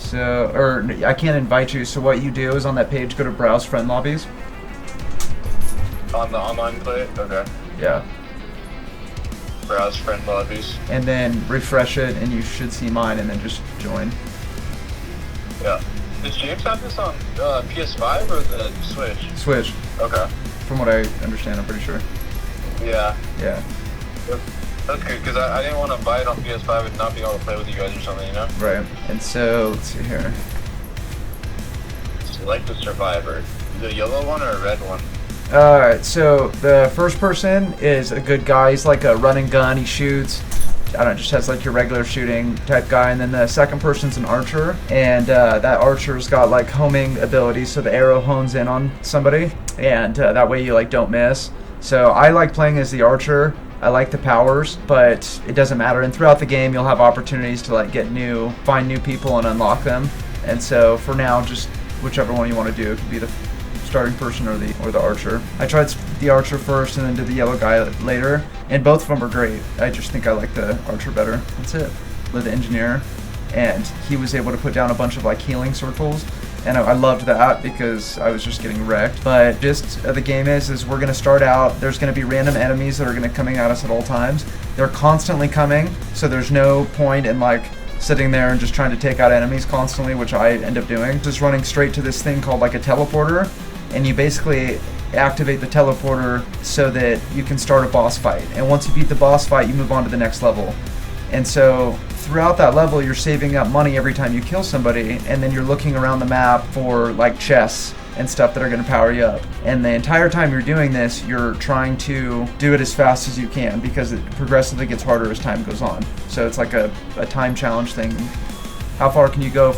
So, or I can't invite you. So what you do is on that page, go to browse friend lobbies. On the online play? Okay. Yeah. Browse friend lobbies. And then refresh it, and you should see mine, and then just join. Yeah. Does James have this on PS5 or the Switch? Switch. Okay. From what I understand, I'm pretty sure. Yeah. Yeah. That's good, because I didn't want to buy it on PS5 and not be able to play with you guys or something, you know? Right. And so, let's see here. Select the survivor. Is it a yellow one or a red one? Alright, so the first person is a good guy. He's like a run and gun. He shoots. I don't know, just has like your regular shooting type guy. And then the second person's an archer. And that archer's got like homing abilities, so the arrow hones in on somebody. And that way you like don't miss. So I like playing as the archer. I like the powers, but it doesn't matter. And throughout the game, you'll have opportunities to like find new people and unlock them. And so for now, just whichever one you want to do. It could be the starting person or the archer. I tried the archer first and then did the yellow guy later, and both of them are great. I just think I like the archer better. That's it. With the engineer, and he was able to put down a bunch of like healing circles. And I loved that because I was just getting wrecked. But just the game is we're going to start out, there's going to be random enemies that are going to coming at us at all times. They're constantly coming, so there's no point in like sitting there and just trying to take out enemies constantly, which I end up doing. Just running straight to this thing called like a teleporter, and you basically activate the teleporter so that you can start a boss fight. And once you beat the boss fight, you move on to the next level. And so throughout that level, you're saving up money every time you kill somebody, and then you're looking around the map for like chests and stuff that are going to power you up. And the entire time you're doing this, you're trying to do it as fast as you can, because it progressively gets harder as time goes on. So it's like a time challenge thing. How far can you go?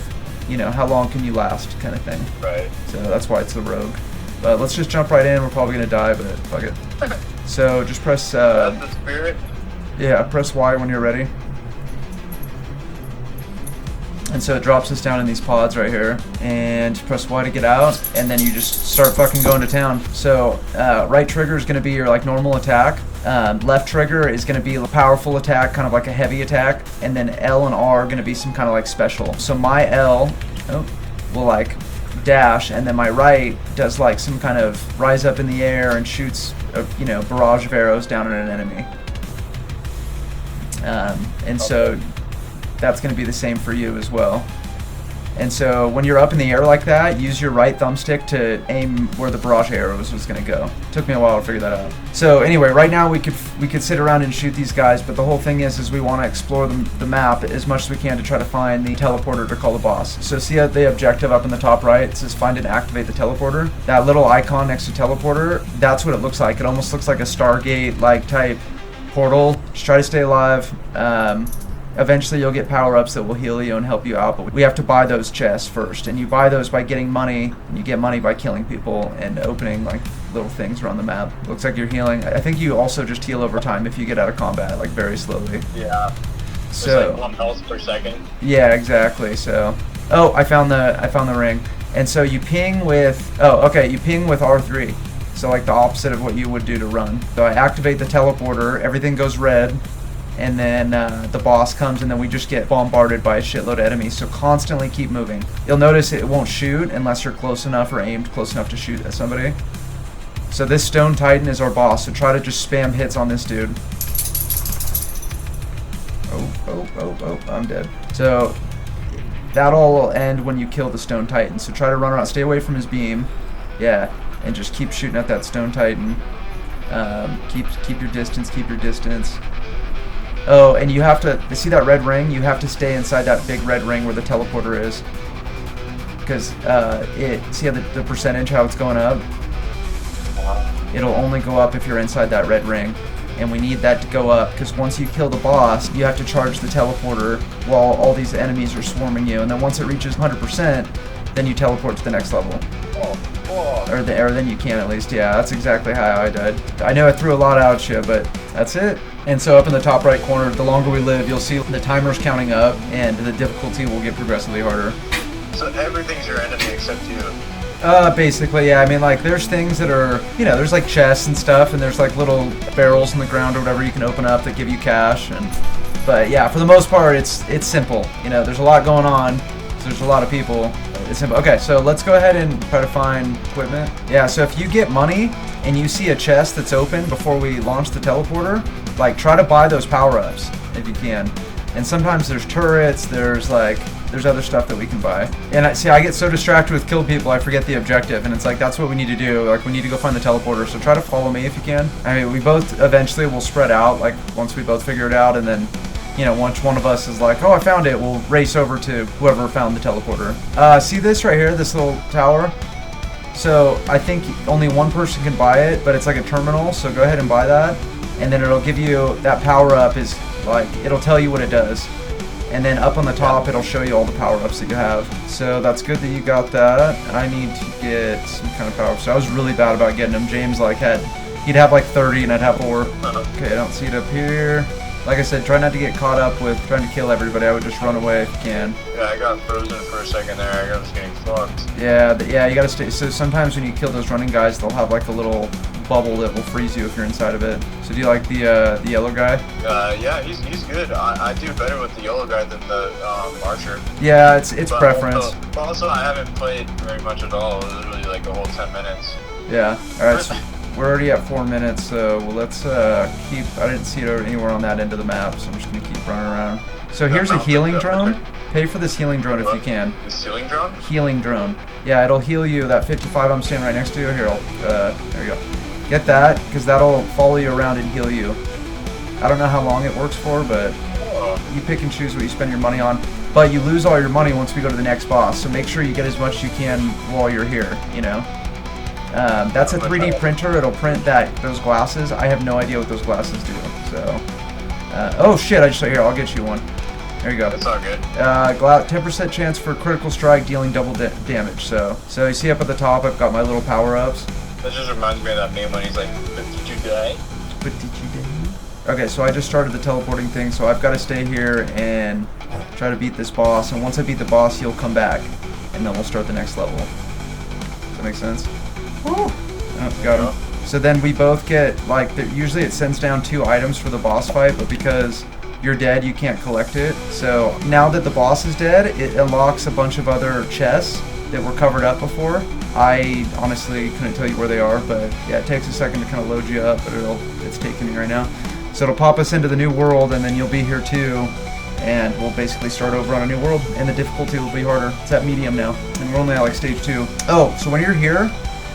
You know, how long can you last kind of thing. Right. So that's why it's the rogue. But let's just jump right in. We're probably going to die, but fuck it. So just press... That's the spirit? Yeah, press Y when you're ready. And so it drops us down in these pods right here, and press Y to get out, and then you just start fucking going to town. So right trigger is going to be your like normal attack. Left trigger is going to be a powerful attack, kind of like a heavy attack, and then L and R are going to be some kind of like special. So my L will like dash, and then my right does like some kind of rise up in the air and shoots a, barrage of arrows down at an enemy. And so that's going to be the same for you as well. And so when you're up in the air like that, use your right thumbstick to aim where the barrage arrows was going to go. Took me a while to figure that out. So anyway, right now we could sit around and shoot these guys, but the whole thing is we want to explore the map as much as we can to try to find the teleporter to call the boss. So see the objective up in the top right? It says find and activate the teleporter. That little icon next to teleporter, that's what it looks like. It almost looks like a Stargate-like type portal. Just try to stay alive. Eventually you'll get power-ups that will heal you and help you out, but we have to buy those chests first, and you buy those by getting money, and you get money by killing people and opening like little things around the map. Looks like you're healing. I think you also just heal over time if you get out of combat, like very slowly. Yeah. So like 1 health per second. Yeah, exactly. So I found the ring. And so you ping with you ping with R3. So like the opposite of what you would do to run. So I activate the teleporter, everything goes red. And then the boss comes, and then we just get bombarded by a shitload of enemies. So constantly keep moving. You'll notice it won't shoot unless you're close enough or aimed close enough to shoot at somebody. So this Stone Titan is our boss, so try to just spam hits on this dude. Oh, I'm dead. So that'll all end when you kill the Stone Titan. So try to run around, stay away from his beam. Yeah, and just keep shooting at that Stone Titan. Keep your distance, Oh, and you have to see that red ring? You have to stay inside that big red ring where the teleporter is. Because see how the percentage, how it's going up? It'll only go up if you're inside that red ring. And we need that to go up, because once you kill the boss, you have to charge the teleporter while all these enemies are swarming you. And then once it reaches 100%, then you teleport to the next level. Or then you can at least. Yeah, that's exactly how I died. I know I threw a lot at you, but that's it. And so up in the top right corner, the longer we live, you'll see the timers counting up, and the difficulty will get progressively harder. So everything's your enemy except you? Basically, yeah. I mean, like, there's things that are, there's like chests and stuff, and there's like little barrels in the ground or whatever you can open up that give you cash. But yeah, for the most part, it's simple. There's a lot going on, So there's a lot of people. It's simple. Okay, so let's go ahead and try to find equipment. Yeah, so if you get money and you see a chest that's open before we launch the teleporter, like try to buy those power-ups if you can. And sometimes there's turrets, there's other stuff that we can buy. And I get so distracted with kill people, I forget the objective, and it's like, that's what we need to do. Like, we need to go find the teleporter, so try to follow me if you can. I mean, we both eventually will spread out, like, once we both figure it out, and then, you know, once one of us is like, oh, I found it, we'll race over to whoever found the teleporter. See this right here, this little tower? So, I think only one person can buy it, but it's like a terminal, so go ahead and buy that. And then it'll give you, that power-up is, like, it'll tell you what it does. And then up on the top, it'll show you all the power-ups that you have. So that's good that you got that. And I need to get some kind of power-ups. So I was really bad about getting them. James, like, he'd have like 30 and I'd have 4. Okay, I don't see it up here. Like I said, try not to get caught up with trying to kill everybody. I would just run away if you can. Yeah, I got frozen for a second there. I was getting fucked. Yeah, you gotta stay. So sometimes when you kill those running guys, they'll have like a little bubble that will freeze you if you're inside of it. So do you like the yellow guy? Yeah, he's good. I do better with the yellow guy than the archer. Yeah, it's preference. Also, I haven't played very much at all. Literally like a whole 10 minutes. Yeah. All right. So we're already at 4 minutes, so let's keep. I didn't see it anywhere on that end of the map, so I'm just gonna keep running around. So here's a healing drone. Pay for this healing drone if you can. This healing drone? Healing drone. Yeah, it'll heal you. That 55 I'm standing right next to you. Here, there you go. Get that, because that'll follow you around and heal you. I don't know how long it works for, but you pick and choose what you spend your money on. But you lose all your money once we go to the next boss, so make sure you get as much as you can while you're here, you know? That's a 3D printer. It'll print those glasses. I have no idea what those glasses do, so... oh shit, here, I'll get you one. There you go. That's all good. 10% chance for critical strike, dealing double damage. So you see up at the top, I've got my little power-ups. That just reminds me of that meme when he's like, "But did you die?" But did you die? Okay, so I just started the teleporting thing, so I've got to stay here and try to beat this boss. And once I beat the boss, he'll come back, and then we'll start the next level. Does that make sense? Woo! Oh, got him. So then we both get, like, usually it sends down 2 items for the boss fight, but because you're dead, you can't collect it. So now that the boss is dead, it unlocks a bunch of other chests that were covered up before. I honestly couldn't tell you where they are, but yeah, it takes a second to kind of load you up, but it's taking me right now. So it'll pop us into the new world, and then you'll be here too, and we'll basically start over on a new world, and the difficulty will be harder. It's at medium now, and we're only at like stage 2. Oh, so when you're here,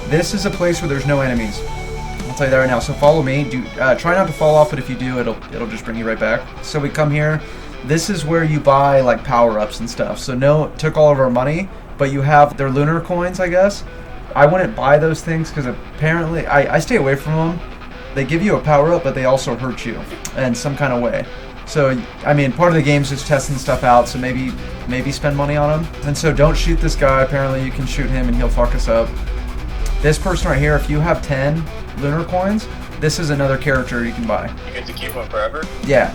this is a place where there's no enemies. I'll tell you that right now. So follow me. Try not to fall off, but if you do, it'll just bring you right back. So we come here. This is where you buy like power-ups and stuff. So took all of our money, but you have their lunar coins, I guess. I wouldn't buy those things because apparently I stay away from them. They give you a power-up, but they also hurt you in some kind of way. So I mean, part of the game is just testing stuff out. So maybe spend money on them. And so don't shoot this guy. Apparently you can shoot him and he'll fuck us up. This person right here, if you have 10 lunar coins, this is another character you can buy. You get to keep one forever? Yeah.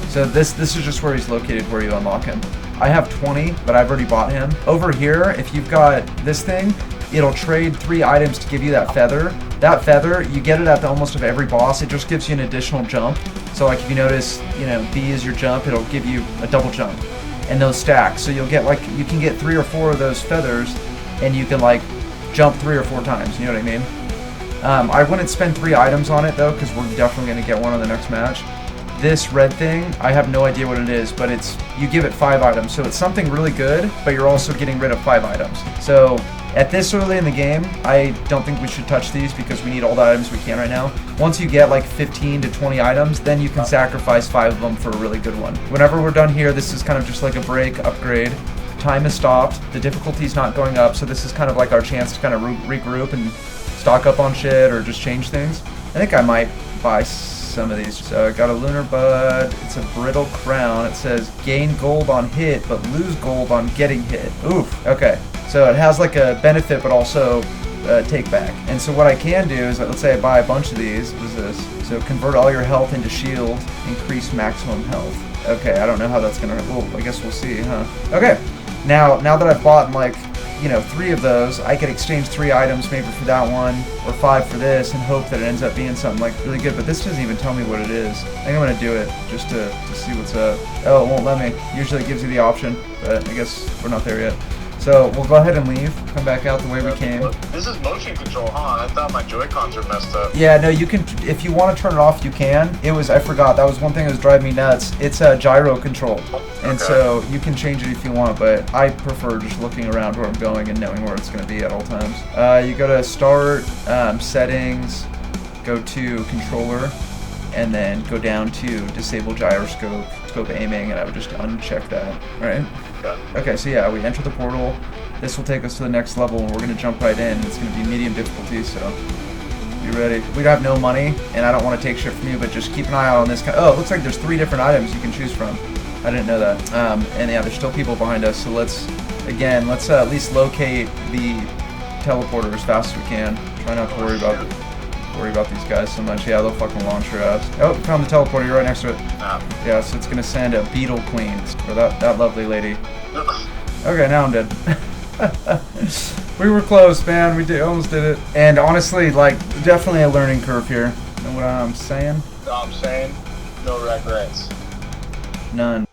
So this is just where he's located, where you unlock him. I have 20, but I've already bought him. Over here, if you've got this thing, it'll trade 3 items to give you that feather. That feather, you get it at almost of every boss. It just gives you an additional jump. So like if you notice, you know, B is your jump, it'll give you a double jump. And those stack. So you can get 3 or 4 of those feathers, and you can like jump 3 or 4 times, you know what I mean? I wouldn't spend 3 items on it though, because we're definitely going to get one on the next match. This red thing, I have no idea what it is, but you give it 5 items, so it's something really good, but you're also getting rid of 5 items. So at this early in the game, I don't think we should touch these because we need all the items we can right now. Once you get like 15 to 20 items, then you can sacrifice 5 of them for a really good one. Whenever we're done here, this is kind of just like a break, upgrade. Time is stopped, the difficulty's not going up, so this is kind of like our chance to kind of regroup and stock up on shit or just change things. I think I might buy some of these. So I got a lunar bud, it's a brittle crown, it says gain gold on hit but lose gold on getting hit. Oof, okay. So it has like a benefit but also take back. And so what I can do is, let's say I buy a bunch of these. What is this? So convert all your health into shield, increase maximum health. Okay, I don't know how that's gonna, well, I guess we'll see, huh? Okay. Now that I've bought like you know, 3 of those, I could exchange 3 items maybe for that one, or 5 for this, and hope that it ends up being something like really good. But this doesn't even tell me what it is. I think I'm gonna do it just to see what's up. Oh, it won't let me. Usually it gives you the option, but I guess we're not there yet. So we'll go ahead and leave, come back out the way we came. This is motion control, huh? I thought my Joy-Cons were messed up. Yeah, no, you can, if you want to turn it off, you can. I forgot, that was one thing that was driving me nuts. It's a gyro control. And so you can change it if you want, but I prefer just looking around where I'm going and knowing where it's going to be at all times. You go to start, settings, go to controller, and then go down to disable gyroscope, scope aiming, and I would just uncheck that, right? Okay, so yeah, we enter the portal. This will take us to the next level, and we're going to jump right in. It's going to be medium difficulty, so be ready. We have no money, and I don't want to take shit from you, but just keep an eye out on this. Oh, it looks like there's 3 different items you can choose from. I didn't know that. And yeah, there's still people behind us, so let's at least locate the teleporter as fast as we can. Try not to worry about these guys so much. Yeah, they'll fucking launch your ass. Oh, found the teleporter. You're right next to it. Yeah, so it's gonna send a beetle queen for that lovely lady. Okay, now I'm dead. We were close, man. Almost did it. And honestly, like, definitely a learning curve here. Know what I'm saying? No, I'm saying no regrets. None.